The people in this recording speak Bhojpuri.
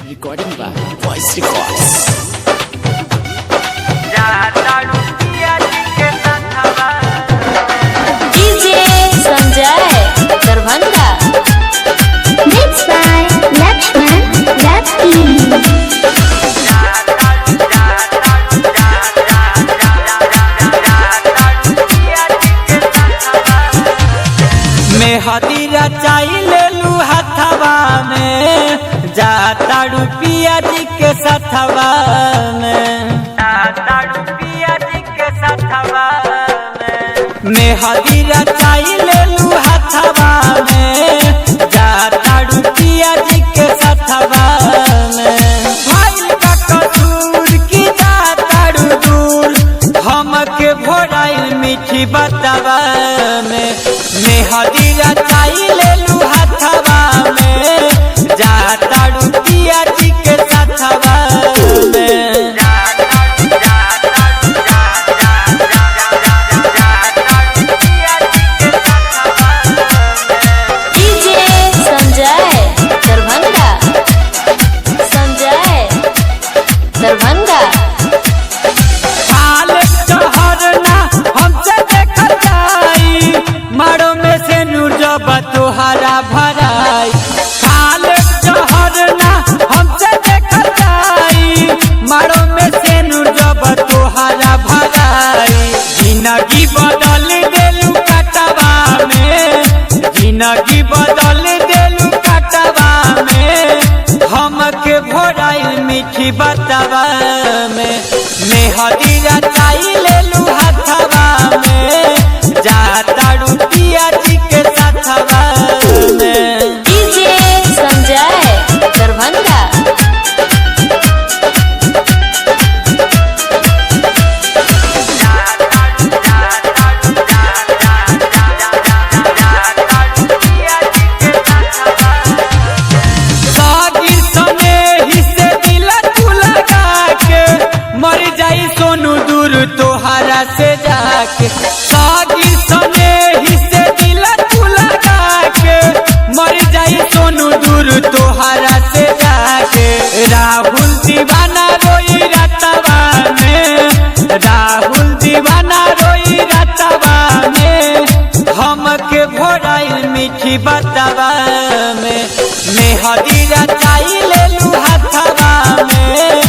Recording by Voice Records. DJ Sanjay Darbhanga. Mixed by Lakshman Lucky. मेहदी रचाई ले लू हथवा में जाता रुपिया जी के सथवा में जाता रुपिया जी के सथवा में मेहदी रचाई ले लू हथवा में जाता रुपिया जी के सथवा में भाई का कसूर की जाता दूर हमके भोराइल मीठी बतावा में मेहदी रचाई ले लू हथवा में जाता रुपिया जी के सथवा में DJ Sanjay Darbhanga. Sanjay Darbhanga. हाल चहरना हमसे देखल जाई मारो में से नूर जब तोहरा भराई हाल चहरना हमसे देखल जाई मारो में से नूर जब तोहरा भराई जिंदगी बदल देलू कटवा में जिंदगी बदल देलू कटवा में हमके भोराइल मीठी बतावा में मेहदी रचाई ले लू हथवा में जाता रुपिया जी के सथवा में DJ Sanjay Darbhanga. सागिर सने हिस्से दिल तू लगा के मर जाई सोनू दूर तोहरा से जाके सागिर सने हिस्से दिल तू लगा के मर जाई सोनू दूर तोहरा से जाके राहुल दीवाना रोई रतवा में राहुल दीवाना रोई रतवा में हमके भोराइल मीठी बतावा में मेहदी रचाई ले लू हथवा में